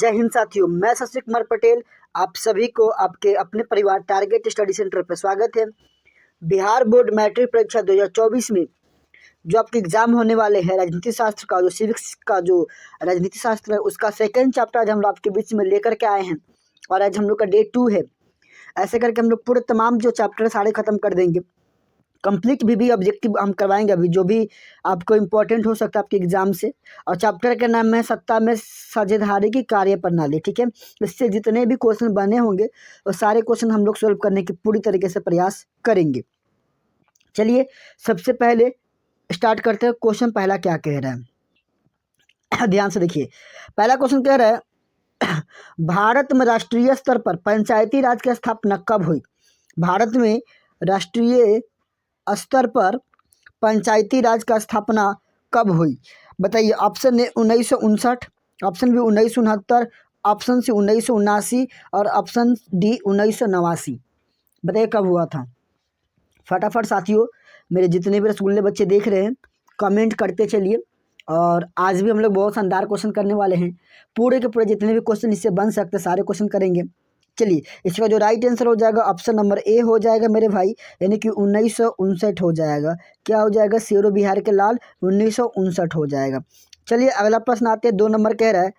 जय हिंद साथियों, मैं शशि कुमार पटेल आप सभी को आपके अपने परिवार टारगेट स्टडी सेंटर पर स्वागत है। बिहार बोर्ड मैट्रिक परीक्षा 2024 में जो आपके एग्जाम होने वाले हैं राजनीति शास्त्र का, जो सिविक्स का जो राजनीति शास्त्र है उसका सेकंड चैप्टर आज हम लोग आपके बीच में लेकर के आए हैं और आज हम लोग का डे 2 है। ऐसे करके हम लोग पूरे तमाम जो चैप्टर सारे खत्म कर देंगे। कंप्लीट भी ऑब्जेक्टिव हम करवाएंगे अभी जो भी आपको इम्पोर्टेंट हो सकता है आपके एग्जाम से। और चैप्टर का नाम है सत्ता में साझेदारी की कार्य प्रणाली। ठीक है, इससे जितने भी क्वेश्चन बने होंगे वो सारे क्वेश्चन हम लोग सॉल्व करने की पूरी तरीके से प्रयास करेंगे। चलिए सबसे पहले स्टार्ट करते हैं। क्वेश्चन पहला क्या कह रहा है, ध्यान से देखिए। पहला क्वेश्चन कह रहा है भारत में राष्ट्रीय स्तर पर पंचायती राज की स्थापना कब हुई। भारत में राष्ट्रीय स्तर पर पंचायती राज का स्थापना कब हुई, बताइए। Option A 1959, option B 1969, option C 1979 और ऑप्शन डी 1989। बताइए कब हुआ था। फटाफट साथियों, मेरे जितने भी रसगुल्ले बच्चे देख रहे हैं कमेंट करते चलिए। और आज भी हम लोग बहुत शानदार क्वेश्चन करने वाले हैं। पूरे के पूरे जितने भी क्वेश्चन इससे बन सकते सारे क्वेश्चन करेंगे। चलिए, इसका जो राइट आंसर हो जाएगा ऑप्शन नंबर ए हो जाएगा मेरे भाई, यानी कि 1959 हो जाएगा। क्या हो जाएगा, शेरो बिहार के लाल 1959 हो जाएगा। चलिए अगला प्रश्न आते हैं। 2 नंबर कह रहा है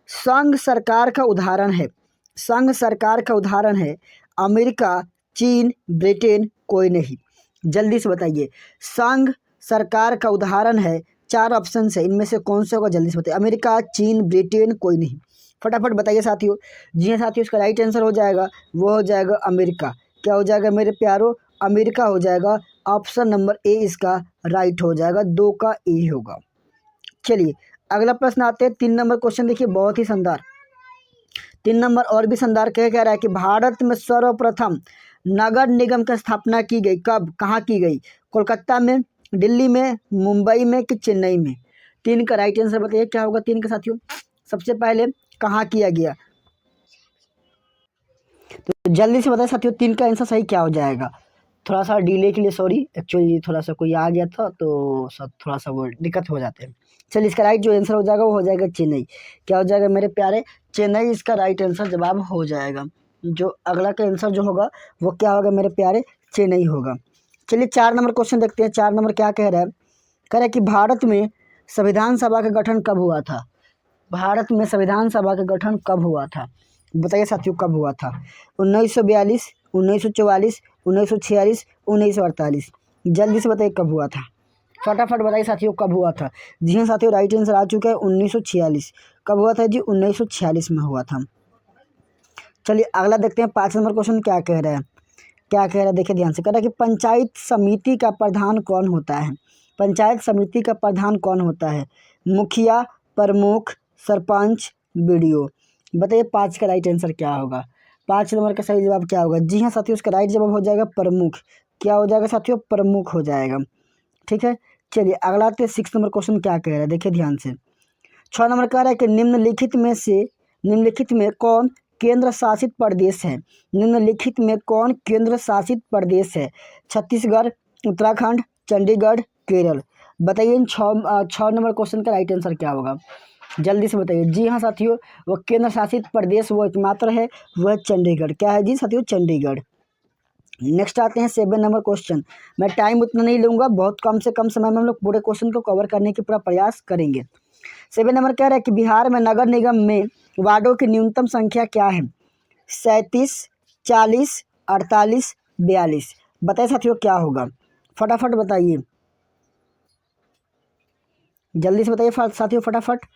संघ सरकार का उदाहरण है, संघ सरकार का उदाहरण है अमेरिका, चीन, ब्रिटेन, कोई नहीं। जल्दी से बताइए, संघ सरकार का उदाहरण है, 4 ऑप्शन है, इनमें से कौन सा होगा, जल्दी से बताइए। अमेरिका, चीन, ब्रिटेन, कोई नहीं। फटाफट बताइए साथियों। जी हाँ साथियों, इसका राइट आंसर हो जाएगा, वो हो जाएगा अमेरिका। क्या हो जाएगा मेरे प्यारों, अमेरिका हो जाएगा। ऑप्शन नंबर ए इसका राइट हो जाएगा, 2 का ए होगा। चलिए अगला प्रश्न आते हैं। 3 नंबर क्वेश्चन देखिए, बहुत ही शानदार। 3 नंबर और भी शानदार कह रहा है कि भारत में सर्वप्रथम नगर निगम की स्थापना की गई कब, कहाँ की गई। कोलकाता में, दिल्ली में, मुंबई में कि चेन्नई में। 3 का राइट आंसर बताइए क्या होगा 3 का साथियों। सबसे पहले कहाँ किया गया, तो जल्दी से बताइए साथियों 3 का आंसर सही क्या हो जाएगा। थोड़ा सा डिले के लिए सॉरी, एक्चुअली थोड़ा सा कोई आ गया था तो सब थोड़ा सा वो दिक्कत हो जाते हैं। चलिए इसका राइट जो आंसर हो जाएगा वो हो जाएगा चेन्नई। क्या हो जाएगा मेरे प्यारे, चेन्नई इसका राइट आंसर जवाब हो जाएगा। जो अगला का आंसर जो होगा वो क्या होगा मेरे प्यारे, चेन्नई होगा। चलिए 4 नंबर क्वेश्चन देखते हैं। 4 नंबर क्या कह रहा है, कह रहा है कि भारत में संविधान सभा का गठन कब हुआ था। भारत में संविधान सभा का गठन कब हुआ था, बताइए साथियों कब हुआ था। 1942, 1944, 1946, 1948। जल्दी से बताइए कब हुआ था। फटाफट बताइए साथियों कब हुआ था। जी हाँ साथियों, राइट आंसर आ चुका है 1946। कब हुआ था जी, 1946 में हुआ था। चलिए अगला देखते हैं। 5 नंबर क्वेश्चन क्या कह रहा है, क्या कह रहा है देखिए ध्यान से। कह रहा है कि पंचायत समिति का प्रधान कौन होता है। पंचायत समिति का प्रधान कौन होता है, मुखिया, प्रमुख, सरपंच, बीडीओ। बताइए 5 का राइट आंसर क्या होगा। 5 नंबर का सही जवाब क्या होगा। जी हाँ साथियों, उसका राइट जवाब हो जाएगा प्रमुख। क्या हो जाएगा साथियों, प्रमुख हो जाएगा। ठीक है, चलिए अगला आते 6 नंबर क्वेश्चन क्या कह रहा है देखिए ध्यान से। 6 नंबर कह रहा है कि निम्नलिखित में कौन केंद्र शासित प्रदेश है। निम्नलिखित में कौन केंद्र शासित प्रदेश है, छत्तीसगढ़, उत्तराखंड, चंडीगढ़, केरल। बताइए इन 6 नंबर क्वेश्चन का राइट आंसर क्या होगा, जल्दी से बताइए। जी हाँ साथियों, वो केंद्र शासित प्रदेश वो एकमात्र है, वह है चंडीगढ़। क्या है जी साथियों, चंडीगढ़। नेक्स्ट आते हैं 7 नंबर क्वेश्चन। मैं टाइम उतना नहीं लूँगा, बहुत कम से कम समय में हम लोग पूरे क्वेश्चन को कवर करने की पूरा प्रयास करेंगे। 7 नंबर कह रहा है कि बिहार में नगर निगम में वार्डों की न्यूनतम संख्या क्या है, 37, 40, 48, 42। बताइए साथियों क्या होगा, फटाफट बताइए, जल्दी से बताइए साथियों फटाफट।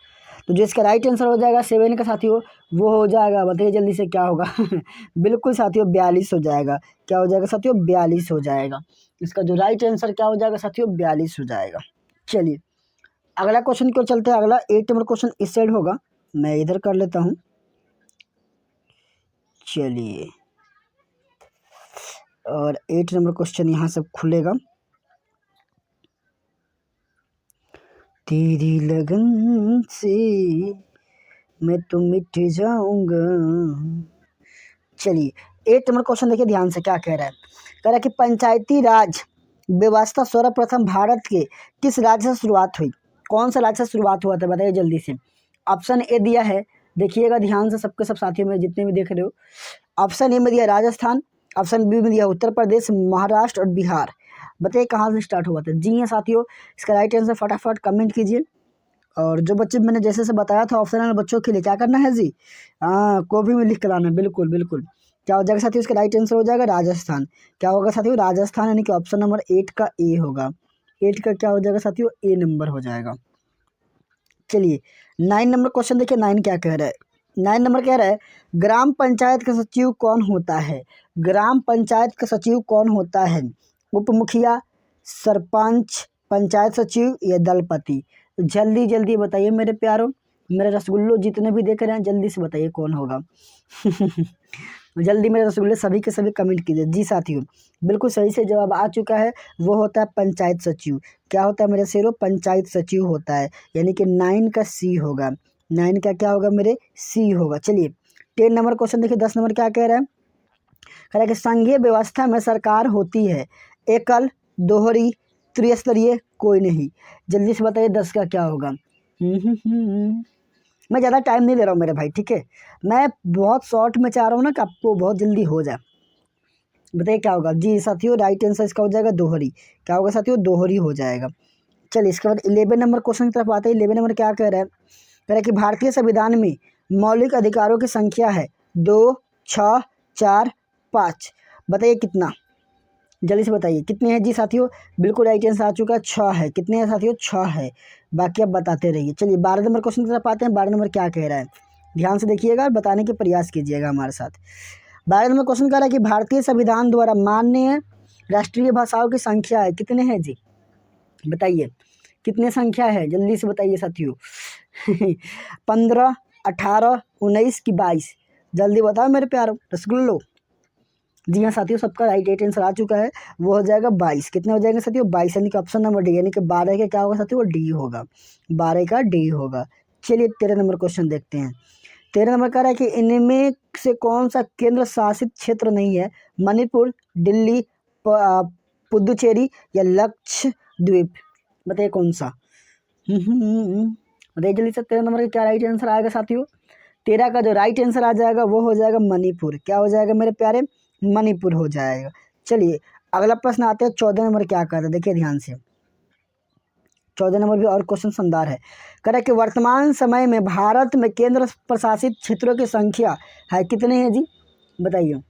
तो जो इसका राइट आंसर हो जाएगा 7 का साथियों वो हो जाएगा, बताइए जल्दी से क्या होगा। बिल्कुल साथियों 42 हो जाएगा। क्या हो जाएगा साथियों, 42 हो जाएगा। इसका जो राइट आंसर क्या हो जाएगा साथियों, 42 हो जाएगा। चलिए अगला क्वेश्चन क्यों चलते हैं। अगला 8 नंबर क्वेश्चन इस साइड होगा, मैं इधर कर लेता हूँ। चलिए और 8 नंबर क्वेश्चन यहाँ से खुलेगा। तेरी लगन से मैं तो मिट जाऊंगा। चलिए 8 नंबर क्वेश्चन देखिए ध्यान से, क्या कह रहा है। कह रहा है कि पंचायती राज व्यवस्था सर्वप्रथम भारत के किस राज्य से शुरुआत हुई। कौन सा राज्य से शुरुआत हुआ था, बताइए जल्दी से। ऑप्शन ए दिया है देखिएगा ध्यान से सबके सब साथियों में जितने भी देख रहे हो। ऑप्शन ए में दिया राजस्थान, ऑप्शन बी में दिया उत्तर प्रदेश, महाराष्ट्र और बिहार। बताइए कहाँ से स्टार्ट हुआ था। जी हाँ साथियों, इसका राइट आंसर फटाफट कमेंट कीजिए। और जो बच्चे मैंने जैसे से बताया था ऑप्शन वाले बच्चों के लिए क्या करना है जी, हाँ कॉपी में लिख कर आना। बिल्कुल बिल्कुल। क्या हो जाएगा साथियों, इसका राइट आंसर हो जाएगा राजस्थान। क्या होगा साथियों, राजस्थान, यानी कि ऑप्शन नंबर 8 का ए होगा। 8 का क्या हो जाएगा साथियों, ए नंबर हो जाएगा। चलिए 9 नंबर क्वेश्चन देखिए, 9 क्या कह रहा है। 9 नंबर कह रहा है ग्राम पंचायत का सचिव कौन होता है। ग्राम पंचायत का सचिव कौन होता है, उप मुखिया, सरपंच, पंचायत सचिव या दलपति। जल्दी जल्दी बताइए मेरे प्यारों, मेरे रसगुल्लो जितने भी देख रहे हैं जल्दी से बताइए कौन होगा। जल्दी मेरे रसगुल्ले सभी के सभी कमेंट कीजिए। जी साथियों, बिल्कुल सही से जवाब आ चुका है, वो होता है पंचायत सचिव। क्या होता है मेरे शेरों, पंचायत सचिव होता है, यानी कि 9 का सी होगा। 9 का क्या होगा मेरे, सी होगा। चलिए 10 नंबर क्वेश्चन देखिए। 10 नंबर क्या कह रहा है, कह रहा है कि संघीय व्यवस्था में सरकार होती है एकल, दोहरी, त्रिस्तरीय, कोई नहीं। जल्दी से बताइए 10 का क्या होगा। मैं ज़्यादा टाइम नहीं ले रहा हूँ मेरे भाई, ठीक है। मैं बहुत शॉर्ट में चाह रहा हूँ ना कि आपको बहुत जल्दी हो जाए। बताइए क्या होगा। जी साथियों, राइट आंसर इसका हो जाएगा दोहरी। क्या होगा साथियों, दोहरी हो जाएगा। चलिए इसके बाद 11 नंबर क्वेश्चन की तरफ आते हैं। 11 नंबर क्या कह रहा है, कह रहा है कि भारतीय संविधान में मौलिक अधिकारों की संख्या है 2, 6, 4, 5। बताइए कितना, जल्दी से बताइए कितने हैं जी साथियों। बिल्कुल राइट आंसर आ चुका है, 6 है। कितने हैं साथियों, 6 है। बाकी आप बताते रहिए। चलिए 12 नंबर क्वेश्चन की तरफ आते हैं। 12 नंबर क्या कह रहा है, ध्यान से देखिएगा और बताने के प्रयास कीजिएगा हमारे साथ। 12 नंबर क्वेश्चन कह रहा है कि भारतीय संविधान द्वारा मान्य राष्ट्रीय भाषाओं की संख्या है, कितने हैं जी, बताइए कितने संख्या है, जल्दी से बताइए साथियों। 15, 18, 19 की 22। जल्दी बताओ मेरे प्यारो रसगुल्लो। जी हाँ साथियों, सबका राइट आंसर आ चुका है, वो हो जाएगा 22। कितने हो जाएंगे साथियों, 22, यानी कि ऑप्शन नंबर डी, यानी कि 12 का क्या होगा साथियों, डी होगा। 12 का डी होगा। चलिए 13 नंबर क्वेश्चन देखते हैं। 13 नंबर कह रहा है कि इनमें से कौन सा केंद्र शासित क्षेत्र नहीं है, मणिपुर, दिल्ली, पुदुचेरी या लक्षद्वीप। बताइए कौन सा। बताइए जल्दी से 13 नंबर का क्या राइट आंसर आएगा साथियों। 13 का जो राइट आंसर आ जाएगा वो हो जाएगा मणिपुर। क्या हो जाएगा मेरे प्यारे, मणिपुर हो जाएगा। चलिए अगला प्रश्न आते हैं। 14 नंबर क्या कहता है, देखिए ध्यान से। 14 नंबर भी और क्वेश्चन शानदार है। कह रहा है कि वर्तमान समय में भारत में केंद्र प्रशासित क्षेत्रों की संख्या है, कितने हैं जी, बताइए।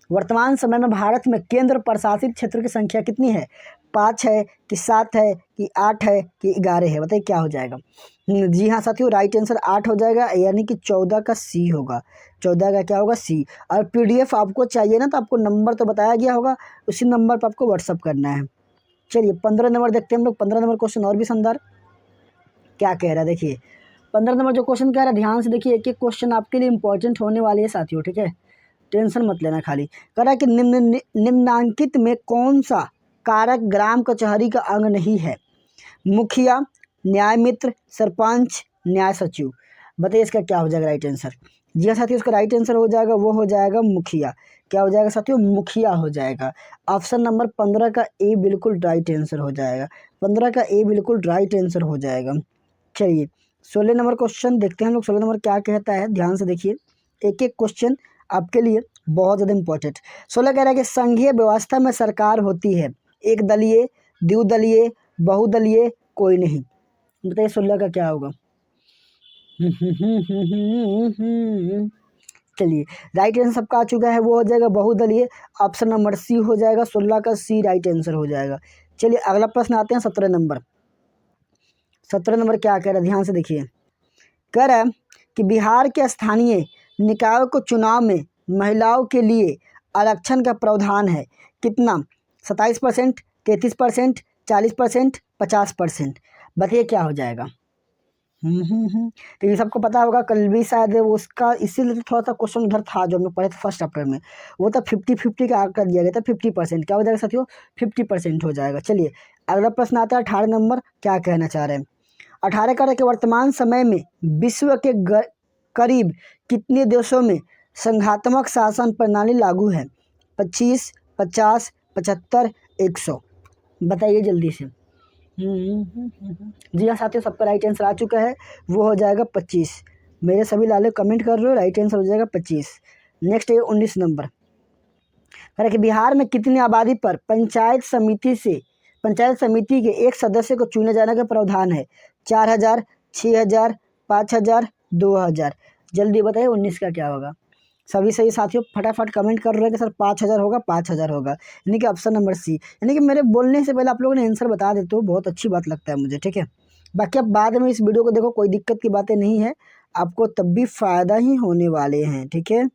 वर्तमान समय में भारत में केंद्र प्रशासित क्षेत्रों की संख्या कितनी है, 5 है कि 7 है कि 8 है कि 11 है। बताइए क्या हो जाएगा। जी हाँ साथियों, राइट आंसर 8 हो जाएगा, यानी कि 14 का सी होगा। 14 का क्या होगा, सी। और पीडीएफ आपको चाहिए ना, तो आपको नंबर तो बताया गया होगा, उसी नंबर पर आपको व्हाट्सअप करना है। चलिए 15 नंबर देखते हैं हम लोग। 15 नंबर क्वेश्चन और भी शानदार क्या कह रहा है, देखिए 15 नंबर जो क्वेश्चन कह रहा है, ध्यान से देखिए, एक एक क्वेश्चन आपके लिए इंपॉर्टेंट होने वाली है साथियों, ठीक है, टेंशन मत लेना खाली। कह रहा है कि निम्नांकित में कौन सा कारक ग्राम कचहरी का अंग नहीं है, मुखिया, न्याय मित्र, सरपंच, न्याय सचिव। बताइए इसका क्या हो जाएगा राइट आंसर। जी हाँ साथियों, इसका राइट आंसर हो जाएगा, वो हो जाएगा मुखिया। क्या हो जाएगा साथियों, मुखिया हो जाएगा। ऑप्शन नंबर 15 का ए बिल्कुल राइट आंसर हो जाएगा। 15 का ए बिल्कुल राइट आंसर हो जाएगा। चलिए 16 नंबर क्वेश्चन देखते हैं हम लोग। 16 नंबर क्या कहता है, ध्यान से देखिए, एक एक क्वेश्चन आपके लिए बहुत ज़्यादा इंपॉर्टेंट। 16 कह रहा है कि संघीय व्यवस्था में सरकार होती है एक दलीय, द्विदलीय, बहुदलीय, कोई नहीं। बताइए 16 का क्या होगा। चलिए राइट आंसर सबका आ चुका है, वो हो जाएगा बहुदलीय। ऑप्शन नंबर सी हो जाएगा, 16 का सी राइट आंसर हो जाएगा। चलिए अगला प्रश्न आते हैं 17 नंबर। 17 नंबर क्या कह रहा है, ध्यान से देखिए। कह रहा है कि बिहार के स्थानीय निकायों को चुनाव में महिलाओं के लिए आरक्षण का प्रावधान है, कितना, 27%, 33%, 40%, 50%। बताइए क्या हो जाएगा। तो ये सबको पता होगा, कल भी शायद उसका इसीलिए तो थोड़ा सा क्वेश्चन उधर था जो हम लोग पढ़े थे फर्स्ट चैप्टर में, वो तो 50-50 का कर दिया गया था। 50% क्या हो जाएगा साथियों, 50% हो जाएगा। चलिए अगला प्रश्न आता है 18 नंबर, क्या कहना चाह रहे हैं। 18 कह रहे कि वर्तमान समय में विश्व के करीब कितने देशों में संघात्मक शासन प्रणाली लागू है, 25, 50, 75, 100। बताइए जल्दी से। जी हाँ साथियों, सबका राइट आंसर आ चुका है, वो हो जाएगा 25। मेरे सभी लाले कमेंट कर रहे हो, राइट आंसर हो जाएगा 25। नेक्स्ट है 19 नंबर। कह रहा कि बिहार में कितनी आबादी पर पंचायत समिति के एक सदस्य को चुने जाने का प्रावधान है? 4000, 6000, 5000, 2000। जल्दी बताइए 19 का क्या होगा। सभी सही साथियों फटाफट कमेंट कर रहे हैं कि सर 5000 होगा, 5000 होगा, यानी कि ऑप्शन नंबर सी। यानी कि मेरे बोलने से पहले आप लोगों ने आंसर बता देते हो, बहुत अच्छी बात लगता है मुझे, ठीक है। बाकी अब बाद में इस वीडियो को देखो, कोई दिक्कत की बातें नहीं है, आपको तब भी फ़ायदा ही होने वाले हैं, ठीक है।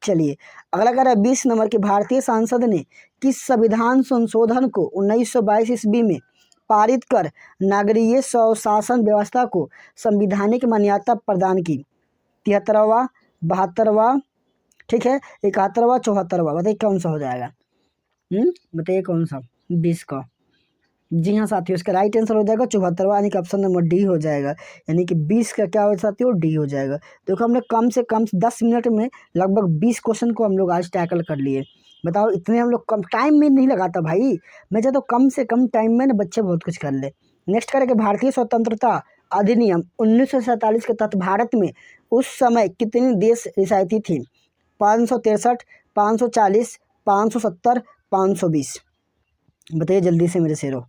चलिए अगला कह रहा है 20 नंबर की भारतीय संसद ने किस संविधान संशोधन को 1922 ईस्वी में पारित कर नागरिक स्वशासन व्यवस्था को संवैधानिक मान्यता प्रदान की? 73वां, 72वां, ठीक है, 71वां, 74वां। बताइए कौन सा हो जाएगा? बताइए कौन सा? 20 का। जी हाँ साथियों, इसका राइट आंसर हो जाएगा 74वां, यानी कि ऑप्शन नंबर डी हो जाएगा। यानी कि 20 का क्या हो साथियों? डी हो जाएगा। देखो हमने कम से कम 10 मिनट में लगभग 20 क्वेश्चन को हम लोग आज टैकल कर लिए। बताओ इतने हम लोग कम टाइम में नहीं लगाता भाई, मैं चाहता हूँ कम से कम टाइम में ना बच्चे बहुत कुछ कर ले। नेक्स्ट करेंगे भारतीय स्वतंत्रता अधिनियम 1947 के तहत भारत में उस समय कितनी देश रियायती थी? 563, 540, 570, 520। बताइए जल्दी से मेरे शेरों।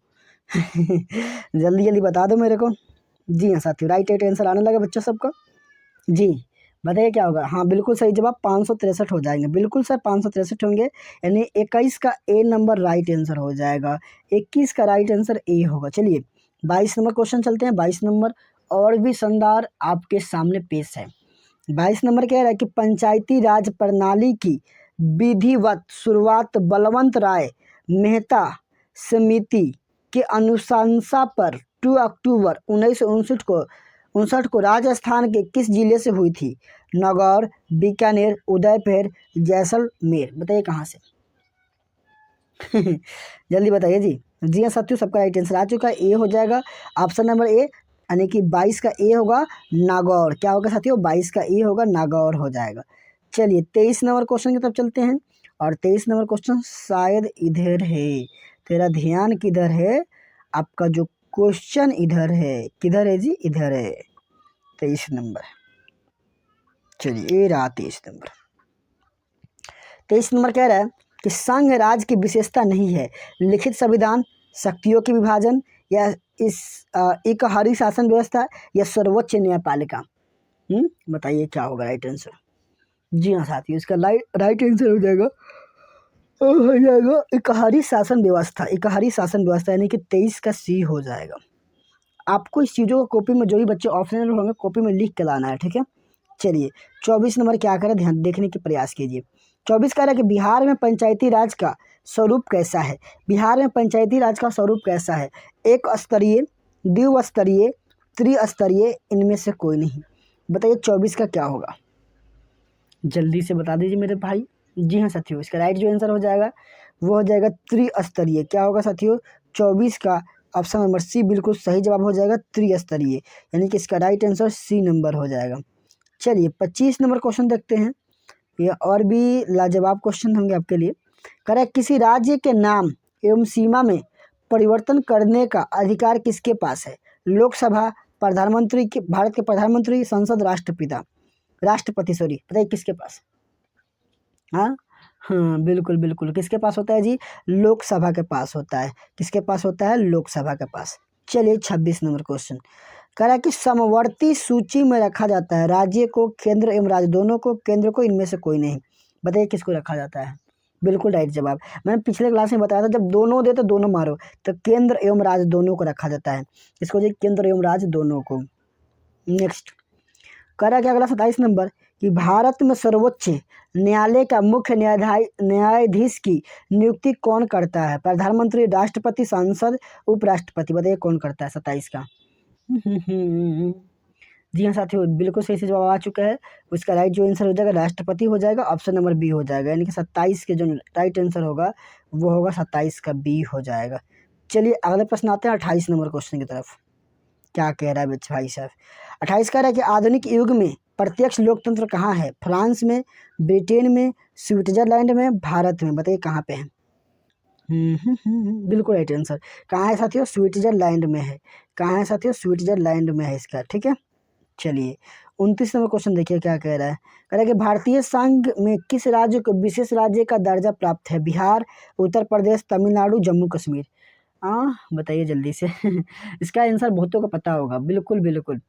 जल्दी जल्दी बता दो मेरे को। जी हाँ साथियों, राइट आंसर आने लगा बच्चों सबका। जी बताइए क्या होगा? हाँ बिल्कुल सही जवाब 563 हो जाएंगे, बिल्कुल सर 563 होंगे, यानी 21 का ए नंबर राइट आंसर हो जाएगा, 21 का राइट आंसर ए होगा। चलिए 22 नंबर क्वेश्चन चलते हैं। 22 नंबर और भी शानदार आपके सामने पेश है। 22 नंबर कह रहा है कि पंचायती राज प्रणाली की विधिवत शुरुआत बलवंत राय मेहता समिति के अनुशंसा पर 2 अक्टूबर 1959 को राजस्थान के किस जिले से हुई थी? नागौर, बीकानेर, उदयपुर, जैसलमेर। बताइए कहाँ से? जल्दी बताइए जी। जी हाँ साथियों, सबका राइट आंसर आ चुका है, ए हो जाएगा ऑप्शन नंबर ए, यानी कि 22 का ए होगा नागौर। क्या होगा साथियों? 22 का ए होगा, नागौर हो जाएगा। चलिए 23 नंबर क्वेश्चन की तरफ चलते हैं, और 23 नंबर क्वेश्चन शायद इधर है। तेरा ध्यान किधर है? आपका जो क्वेश्चन इधर है, किधर है जी? इधर है 23 नंबर। चलिए ये रहा 23 नंबर। 23 नंबर कह रहा है कि संघ राज्य की विशेषता नहीं है लिखित संविधान, शक्तियों के विभाजन, या इस एकहारी शासन व्यवस्था, या सर्वोच्च न्यायपालिका। बताइए क्या होगा राइट आंसर? जी हाँ साथियों, इसका राइट आंसर हो जाएगा एकहारी शासन व्यवस्था। एकहारी शासन व्यवस्था यानी कि 23 का सी हो जाएगा। आपको इस चीज़ों को कॉपी में, जो भी बच्चे ऑप्शनल होंगे कॉपी में लिख के लाना है, ठीक है। चलिए 24 नंबर क्या करें, ध्यान देखने के प्रयास कीजिए। 24 कह रहा है कि बिहार में पंचायती राज का स्वरूप कैसा है? बिहार में पंचायती राज का स्वरूप कैसा है? एक स्तरीय, द्विस्तरीय, त्रिस्तरीय, इनमें से कोई नहीं। बताइए 24 का क्या होगा? जल्दी से बता दीजिए मेरे भाई। जी हाँ साथियों, इसका राइट जो आंसर हो जाएगा वो हो जाएगा त्रिस्तरीय। क्या होगा साथियों? 24 का ऑप्शन नंबर सी बिल्कुल सही जवाब हो जाएगा, त्रिस्तरीय, यानी कि इसका राइट आंसर सी नंबर हो जाएगा। चलिए 25 नंबर क्वेश्चन देखते हैं, ये और भी लाजवाब क्वेश्चन होंगे आपके लिए। करेक्ट, किसी राज्य के नाम एवं सीमा में परिवर्तन करने का अधिकार किसके पास है? लोकसभा, प्रधानमंत्री के, भारत के प्रधानमंत्री, संसद, राष्ट्रपति सॉरी। बताइए किसके पास? हाँ हाँ बिल्कुल बिल्कुल, किसके पास होता है जी? लोकसभा के पास होता है। किसके पास होता है? लोकसभा के पास। चलिए 26 नंबर क्वेश्चन कह रहा है कि समवर्ती सूची में रखा जाता है राज्य को, केंद्र एवं राज्य दोनों को, केंद्र को, इनमें से कोई नहीं। बताइए किसको रखा जाता है? बिल्कुल राइट जवाब। मैंने पिछले क्लास में बताया था, जब दोनों दे तो दोनों मारो, तो केंद्र एवं राज्य दोनों को रखा जाता है। इसको जी केंद्र एवं राज्य दोनों को। नेक्स्ट कह रहा है कि अगला 27 नंबर कि भारत में सर्वोच्च न्यायालय का मुख्य न्यायाधीश की नियुक्ति कौन करता है? प्रधानमंत्री, राष्ट्रपति, सांसद, उपराष्ट्रपति। बताइए कौन करता है 27 का? जी हाँ साथियों, बिल्कुल सही से जवाब आ चुका है। उसका राइट जो आंसर हो जाएगा राष्ट्रपति हो जाएगा, ऑप्शन नंबर बी हो जाएगा, यानी कि 27 के जो राइट आंसर होगा वो होगा 27 का बी हो जाएगा। चलिए अगले प्रश्न आते हैं 28 नंबर क्वेश्चन की तरफ। क्या कह रहा है बच्चे भाई साहब? 28 कह रहा है कि आधुनिक युग में प्रत्यक्ष लोकतंत्र कहाँ है? फ्रांस में, ब्रिटेन में, स्विट्जरलैंड में, भारत में। बताइए कहाँ पे है? बिल्कुल राइट आंसर। कहाँ है साथियों? स्विट्जरलैंड में है। कहाँ है साथियों? स्विट्जरलैंड में है इसका, ठीक है। चलिए 29 नंबर क्वेश्चन देखिए क्या कह रहा है। कह रहा है कि भारतीय संघ में किस राज्य को विशेष राज्य का दर्जा प्राप्त है? बिहार, उत्तर प्रदेश, तमिलनाडु, जम्मू कश्मीर। हाँ बताइए जल्दी से। इसका आंसर बहुतों को पता होगा, बिल्कुल बिल्कुल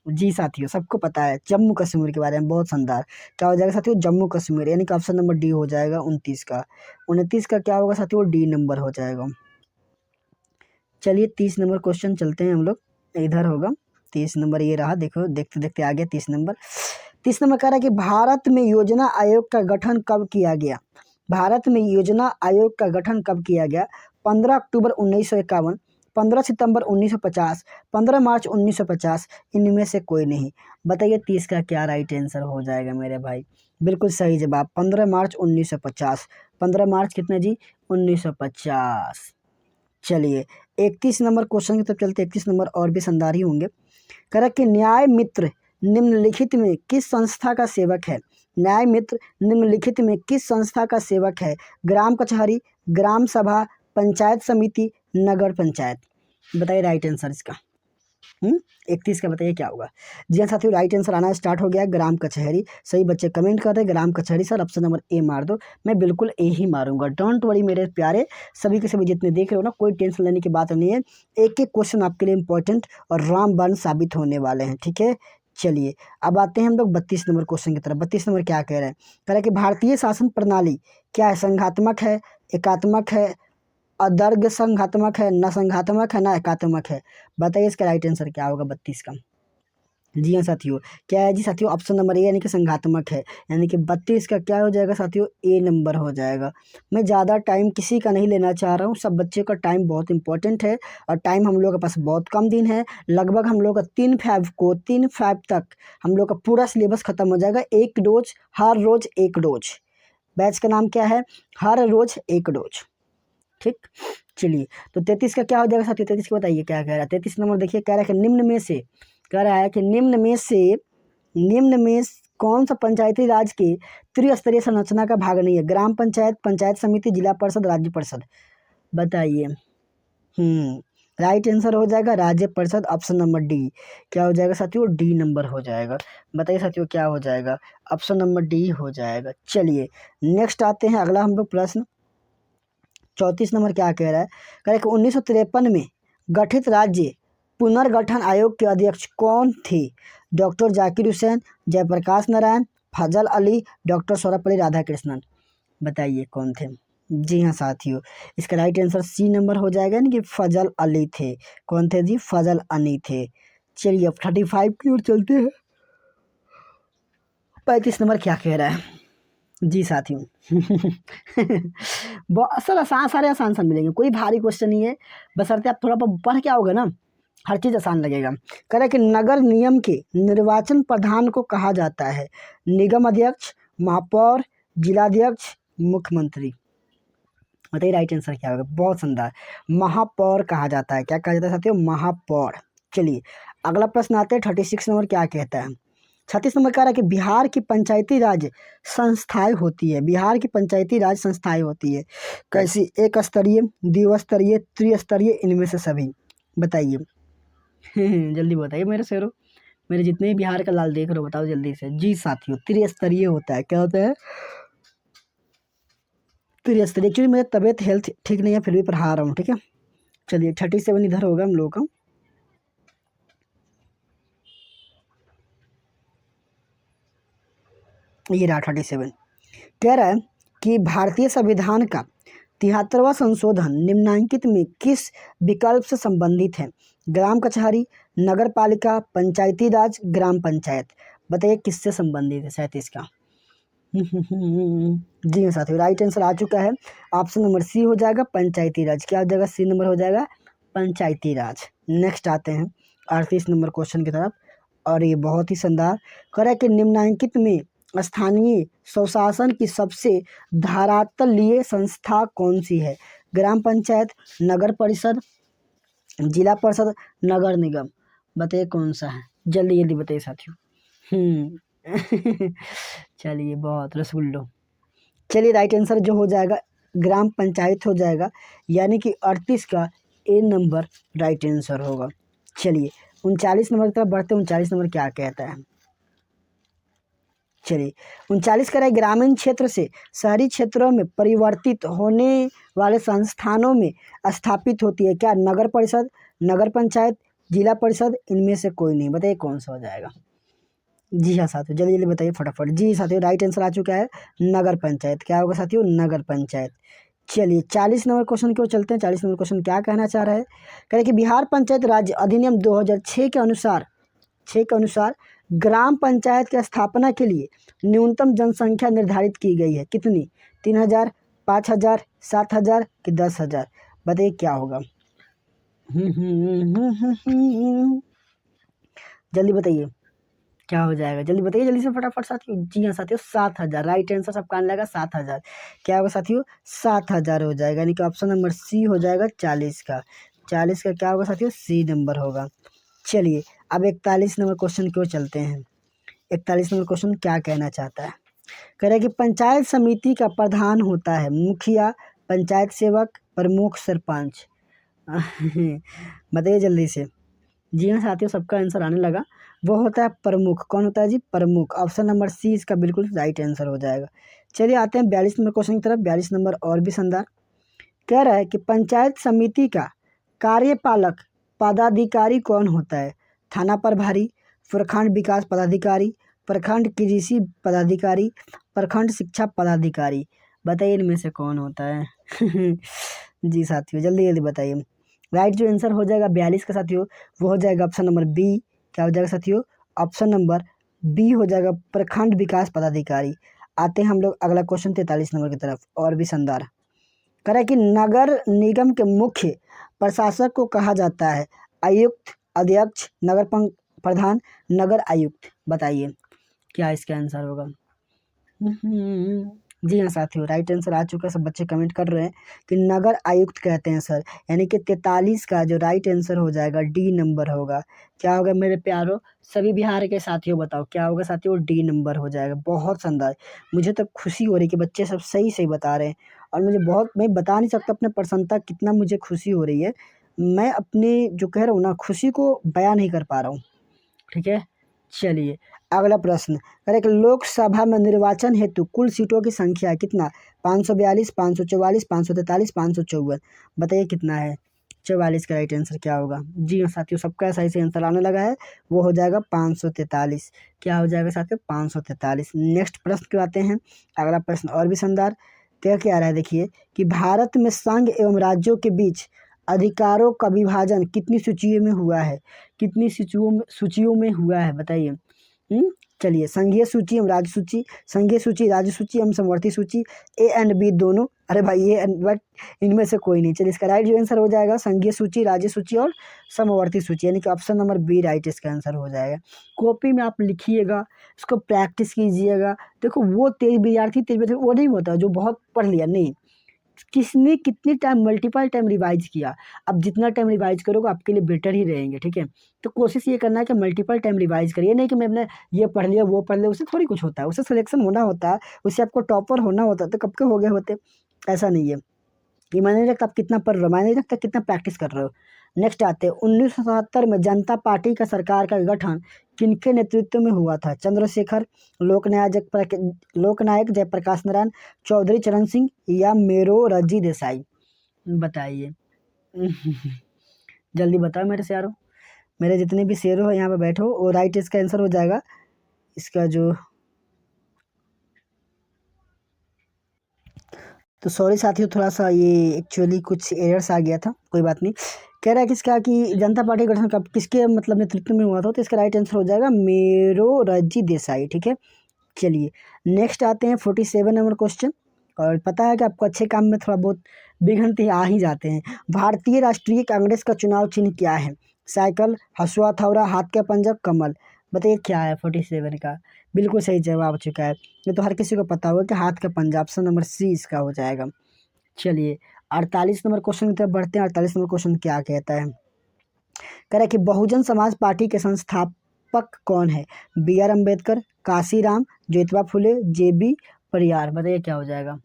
जी साथियों, सबको पता है जम्मू कश्मीर के बारे में। बहुत शानदार। क्या हो जाएगा साथियों? जम्मू कश्मीर, यानी कि ऑप्शन नंबर डी हो जाएगा 29 का। 29 का क्या होगा साथियों? डी नंबर हो जाएगा। चलिए 30 नंबर क्वेश्चन चलते हैं हम लोग, इधर होगा 30 नंबर, ये रहा। देखो देखते देखते आ गया 30 नंबर। 30 नंबर कह रहा है कि भारत में योजना आयोग का गठन कब किया गया? भारत में योजना आयोग का गठन कब किया गया? 15 अक्टूबर 1951, 15 सितंबर 1950, 15 मार्च 1950, इनमें से कोई नहीं। बताइए 30 का क्या राइट आंसर हो जाएगा मेरे भाई? बिल्कुल सही जवाब 15 मार्च 1950। 15 मार्च कितने जी? 1950। चलिए 31 नंबर क्वेश्चन की तरफ चलते। 31 नंबर और भी शानदार ही होंगे। कह रहा कि न्याय मित्र निम्नलिखित में किस संस्था का सेवक है? न्याय मित्र निम्नलिखित में किस संस्था का सेवक है? ग्राम कचहरी, ग्राम सभा, पंचायत समिति, नगर पंचायत। बताइए राइट आंसर इसका। 31 का बताइए क्या होगा? जी हाँ साथियों, राइट आंसर आना स्टार्ट हो गया, ग्राम कचहरी। सही बच्चे कमेंट कर रहे हैं ग्राम कचहरी सर, ऑप्शन नंबर ए मार दो। मैं बिल्कुल ए ही मारूंगा, डोंट वरी मेरे प्यारे। सभी के सभी जितने देख रहे हो ना, कोई टेंशन लेने की बात नहीं है। एक एक क्वेश्चन आपके लिए इंपॉर्टेंट और रामबाण साबित होने वाले हैं, ठीक है। चलिए अब आते हैं हम लोग 32 नंबर क्वेश्चन की तरफ। 32 नंबर क्या कह रहे हैं? कह रहे हैं कि भारतीय शासन प्रणाली क्या है? संघात्मक है, एकात्मक है, अदर्घ संघात्मक है, न संघात्मक है, ना एकात्मक है। बताइए इसका राइट आंसर क्या होगा 32 का? जी हाँ साथियों, क्या है जी साथियों? ऑप्शन नंबर ए यानी कि संघात्मक है, यानी कि 32 का क्या हो जाएगा साथियों? ए नंबर हो जाएगा। मैं ज़्यादा टाइम किसी का नहीं लेना चाह रहा हूँ, सब बच्चे का टाइम बहुत इंपॉर्टेंट है और टाइम हम लोग के पास बहुत कम दिन है। लगभग हम लोग का 3 तक हम लोग का पूरा सिलेबस खत्म हो जाएगा। एक डोज, हर रोज एक डोज। बैच का नाम क्या है? हर रोज एक डोज, ठीक। चलिए तो 33 का क्या हो जाएगा साथियों? 33 का बताइए क्या कह रहा है? 33 नंबर देखिए, कह रहा है कि निम्न में से, कह रहा है कि निम्न में कौन सा पंचायती राज के त्रिस्तरीय संरचना का भाग नहीं है? ग्राम पंचायत, पंचायत समिति, जिला परिषद, राज्य परिषद। बताइए। राइट आंसर हो जाएगा राज्य परिषद, ऑप्शन नंबर डी। क्या हो जाएगा साथियों? डी नंबर हो जाएगा। बताइए साथियों क्या हो जाएगा? ऑप्शन नंबर डी हो जाएगा। चलिए नेक्स्ट आते हैं, अगला हम लोग प्रश्न 34 नंबर क्या कह रहा है? कह रहा है कि 1953 में गठित राज्य पुनर्गठन आयोग के अध्यक्ष कौन थे? डॉक्टर जाकिर हुसैन, जयप्रकाश नारायण, फजल अली, डॉक्टर सर्वपल्ली राधाकृष्णन। बताइए कौन थे? जी हाँ साथियों, इसका राइट आंसर सी नंबर हो जाएगा, यानी कि फजल अली थे। कौन थे जी? फजल अली थे। चलिए अब 35 की ओर चलते हैं। 35 नंबर क्या कह रहा है? जी साथियों, बहुत सर आसान, सारे आसान सा मिलेंगे, कोई भारी क्वेश्चन नहीं है, बशर्ते आप थोड़ा पढ़ के आओगे ना, हर चीज़ आसान लगेगा। कह रहा है कि नगर निगम के निर्वाचन प्रधान को कहा जाता है? निगम अध्यक्ष, महापौर, जिलाध्यक्ष, मुख्यमंत्री। बताइए राइट आंसर क्या होगा? बहुत शानदार, महापौर कहा जाता है। क्या कहा जाता है साथियों? महापौर। चलिए अगला प्रश्न आते हैं 36 नंबर क्या कहता है? 36 नंबर कह रहा है कि बिहार की पंचायती राज संस्थाएं होती है, बिहार की पंचायती राज संस्थाएं होती है कैसी? एक स्तरीय, द्विस्तरीय, त्रिस्तरीय, इनमें से सभी। बताइए। जल्दी बताइए मेरे शेरों, मेरे जितने भी बिहार का लाल देख रहे हो बताओ जल्दी से। जी साथियों, त्रिस्तरीय होता है। क्या होता है? त्रिस्तरीय। एक्चुअली मेरी तबीयत हेल्थ ठीक नहीं है, फिर भी पढ़ा रहा हूँ, ठीक है। चलिए 37 इधर होगा हम लोग का। ये रहा 37। कह रहा है कि भारतीय संविधान का 73वां संशोधन निम्नलिखित में किस विकल्प से संबंधित है? ग्राम कचहरी, नगर पालिका, पंचायती राज, ग्राम पंचायत। बताइए किससे संबंधित है 37 का? जी हाँ साथियों, राइट आंसर आ चुका है, ऑप्शन नंबर सी हो जाएगा, पंचायती राज। क्या हो जाएगा? सी नंबर हो जाएगा, पंचायती राज। नेक्स्ट आते हैं 38 नंबर क्वेश्चन की तरफ, और ये बहुत ही शानदार। कह रहा है कि निम्नलिखित में स्थानीय स्वशासन की सबसे धरातलीय संस्था कौन सी है? ग्राम पंचायत, नगर परिषद, जिला परिषद, नगर निगम। बताइए कौन सा है? जल्दी जल्दी बताइए साथियों। चलिए बहुत रसगुल्लो। चलिए राइट आंसर जो हो जाएगा ग्राम पंचायत हो जाएगा, यानी कि 38 का ए नंबर राइट आंसर होगा। चलिए 39 नंबर की तरफ बढ़ते हैं। 39 नंबर क्या कहता है? चलिए 39 कह रहा है ग्रामीण क्षेत्र से शहरी क्षेत्रों में परिवर्तित होने वाले संस्थानों में स्थापित होती है क्या? नगर परिषद, नगर पंचायत, जिला परिषद, इनमें से कोई नहीं। बताइए कौन सा हो जाएगा। जी हाँ साथियों, जल्दी जल्दी बताइए फटाफट। जी साथियों, राइट आंसर आ चुका है नगर पंचायत। क्या होगा साथियों? नगर पंचायत। चलिए 40 नंबर क्वेश्चन की ओर चलते हैं। 40 नंबर क्वेश्चन क्या कहना चाह रहा है? कह रहे कि बिहार पंचायत राज्य अधिनियम 2006 के अनुसार ग्राम पंचायत की स्थापना के लिए न्यूनतम जनसंख्या निर्धारित की गई है। कितनी? 3000, 5000, 7000 कि 10,000? बताइए क्या होगा। जल्दी बताइए क्या हो जाएगा। जल्दी बताइए जल्दी से फटाफट साथियों। जी हाँ साथियों, 7000। राइट आंसर सबका आने लगा 7000। क्या होगा साथियों? 7000 हो जाएगा, यानी कि ऑप्शन नंबर सी हो जाएगा 40 का। 40 का क्या होगा साथियों? सी नंबर होगा। चलिए अब 41 नंबर क्वेश्चन की ओर चलते हैं। 41 नंबर क्वेश्चन क्या कहना चाहता है? कह रहा है कि पंचायत समिति का प्रधान होता है मुखिया, पंचायत सेवक, प्रमुख, सरपंच। बताइए जल्दी से। जी हाँ साथियों, सबका आंसर आने लगा। वो होता है प्रमुख। कौन होता है जी? प्रमुख। ऑप्शन नंबर सी इसका बिल्कुल राइट आंसर हो जाएगा। चलिए आते हैं 42 नंबर क्वेश्चन की तरफ। 42 नंबर और भी शानदार। कह रहा है कि पंचायत समिति का कार्यपालक पदाधिकारी कौन होता है? थाना प्रभारी, प्रखंड विकास पदाधिकारी, प्रखंड कृषि पदाधिकारी, प्रखंड शिक्षा पदाधिकारी। बताइए इनमें से कौन होता है? जी साथियों, जल्दी जल्दी बताइए। राइट जो आंसर हो जाएगा 42 का साथियों, वो हो जाएगा ऑप्शन नंबर बी। क्या हो जाएगा साथियों? ऑप्शन नंबर बी हो जाएगा प्रखंड विकास पदाधिकारी। आते हैं हम लोग अगला क्वेश्चन 43 नंबर की तरफ, और भी शानदार। कह रहा है कि नगर निगम के मुख्य प्रशासक को कहा जाता है आयुक्त, अध्यक्ष, प्रधान, नगर आयुक्त। बताइए क्या इसका आंसर होगा। जी हाँ साथियों, राइट आंसर आ चुका है। सब बच्चे कमेंट कर रहे हैं कि नगर आयुक्त कहते हैं सर, यानी कि 43 का जो राइट आंसर हो जाएगा डी नंबर होगा। क्या होगा मेरे प्यारो सभी बिहार के साथियों? बताओ क्या होगा साथियों? डी नंबर हो जाएगा। बहुत शानदार, मुझे तो खुशी हो रही है कि बच्चे सब सही सही बता रहे हैं। और मुझे बहुत, मैं बता नहीं सकता अपने प्रसन्नता कितना मुझे खुशी हो रही है। मैं अपने जो कह रहा हूँ ना, खुशी को बयां नहीं कर पा रहा हूँ। ठीक है, चलिए अगला प्रश्न। करें कि लोकसभा में निर्वाचन हेतु कुल सीटों की संख्या है कितना? 542, 544, 543, 554। बताइए कितना है? 44 का राइट आंसर क्या होगा? जी हाँ साथियों, सबका सही से आंसर आने लगा है। वो हो जाएगा 543। क्या हो जाएगा साथियों? 543। नेक्स्ट प्रश्न क्यों आते हैं। अगला प्रश्न और भी शानदार। क्या आ रहा है देखिए कि भारत में संघ एवं राज्यों के बीच अधिकारों का विभाजन कितनी सूचियों में हुआ है? कितनी सूचियों में हुआ है? बताइए। चलिए, संघीय सूची एवं राज्य सूची, संघीय सूची, राज्य सूची एवं समवर्ती सूची, ए एंड बी दोनों। अरे भाई ये बट इनमें से कोई नहीं। चलिए इसका राइट जो आंसर हो जाएगा संघीय सूची, राज्य सूची और समवर्ती सूची, यानी कि ऑप्शन नंबर बी राइट इसका आंसर हो जाएगा। कॉपी में आप लिखिएगा, इसको प्रैक्टिस कीजिएगा। देखो वो तेज विद्यार्थी वो नहीं होता जो बहुत पढ़ लिया, नहीं। किसने कितनी टाइम मल्टीपल टाइम रिवाइज किया। अब जितना टाइम रिवाइज करोगे आपके लिए बेटर ही रहेंगे। ठीक है, तो कोशिश ये करना है कि मल्टीपल टाइम रिवाइज करिए, नहीं कि मैंने ये पढ़ लिया वो पढ़ लिया। उससे थोड़ी कुछ होता है, उससे सिलेक्शन होना होता है, उससे आपको टॉपर होना होता है। तो कब के हो गए होते? ऐसा नहीं है। ये मायने नहीं रखता आप कितना पढ़ रहे हो, मायने नहीं रखता कितना प्रैक्टिस कर रहे हो। नेक्स्ट आते हैं 1977 में जनता पार्टी का सरकार का गठन किनके नेतृत्व में हुआ था? चंद्रशेखर, लोकनायक जयप्रकाश नारायण, चौधरी चरण सिंह या मोरारजी देसाई। बताइए। जल्दी बताओ मेरे शेरों, मेरे जितने भी शेरों हैं यहाँ पे बैठो। और राइट इसका आंसर हो जाएगा इसका जो, तो सॉरी साथियों, थोड़ा सा ये एक्चुअली कुछ एरर्स आ गया था, कोई बात नहीं। कह रहा है किसका कि जनता पार्टी का गठन कब किसके मतलब नेतृत्व में हुआ था? तो इसका राइट आंसर हो जाएगा मोरारजी देसाई। ठीक है, चलिए नेक्स्ट आते हैं 47 नंबर क्वेश्चन। और पता है कि आपको अच्छे काम में थोड़ा बहुत विघ्न आ ही जाते हैं। भारतीय राष्ट्रीय कांग्रेस का चुनाव चिन्ह क्या है? साइकिल, हसुआ, थौरा, हाथ का पंजा, कमल। बताइए क्या है 47 का? बिल्कुल सही जवाब हो चुका है। ये तो हर किसी को पता होगा कि हाथ का पंजा, ऑप्शन नंबर सी इसका हो जाएगा। चलिए 48 नंबर क्वेश्चन की तरफ बढ़ते हैं। 48 नंबर क्वेश्चन क्या कहता है? कह रहा है कि बहुजन समाज पार्टी के संस्थापक कौन है? B R Ambedkar, Kanshiram, Jyotiba Phule, J B Periyar. बताइए क्या हो जाएगा।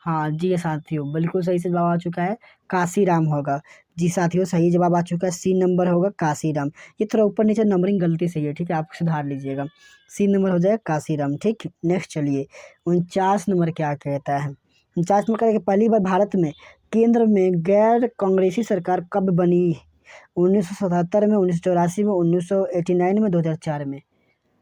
हाँ जी साथियों, बिल्कुल सही से जवाब आ चुका है, काशीराम होगा। जी साथियों, सही जवाब आ चुका है, सी नंबर होगा काशीराम। ये थोड़ा ऊपर नीचे नंबरिंग गलती सही है, ठीक है, आप सुधार लीजिएगा। सी नंबर हो जाएगा काशीराम, ठीक। नेक्स्ट चलिए, 49 नंबर क्या कहता है। 49 नंबर कहता है कि पहली बार भारत में केंद्र में गैर कांग्रेसी सरकार कब बनी। 1977 में, 1984 में, 1989 में, 2004 में।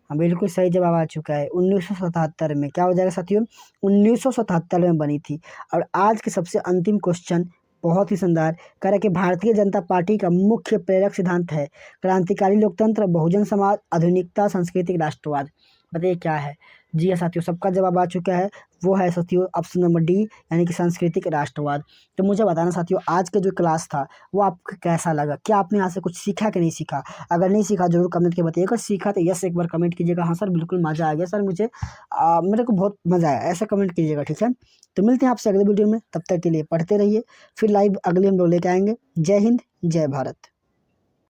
हाँ बिल्कुल सही जवाब आ चुका है, 1977 में। क्या हो जाएगा साथियों, 1977 में बनी थी। और आज के सबसे अंतिम क्वेश्चन बहुत ही शानदार, कह रहा है कि भारतीय जनता पार्टी का मुख्य प्रेरक सिद्धांत है क्रांतिकारी लोकतंत्र, बहुजन समाज, आधुनिकता, सांस्कृतिक राष्ट्रवाद। बताइए क्या है। जी हाँ साथियों, सबका जवाब आ चुका है, वो है साथियों ऑप्शन नंबर डी, यानी कि सांस्कृतिक राष्ट्रवाद। तो मुझे बताना साथियों, आज का जो क्लास था वो आपको कैसा लगा, क्या आपने यहाँ से कुछ सीखा कि नहीं सीखा। अगर नहीं सीखा जरूर कमेंट के बताइए, अगर सीखा तो यस एक बार कमेंट कीजिएगा, हाँ सर बिल्कुल मज़ा आ गया सर, मुझे मेरे को बहुत मज़ा आया, ऐसा कमेंट कीजिएगा, ठीक है। तो मिलते हैं आपसे अगले वीडियो में, तब तक के लिए पढ़ते रहिए, फिर लाइव अगले हम लोग लेके आएंगे। जय हिंद, जय भारत।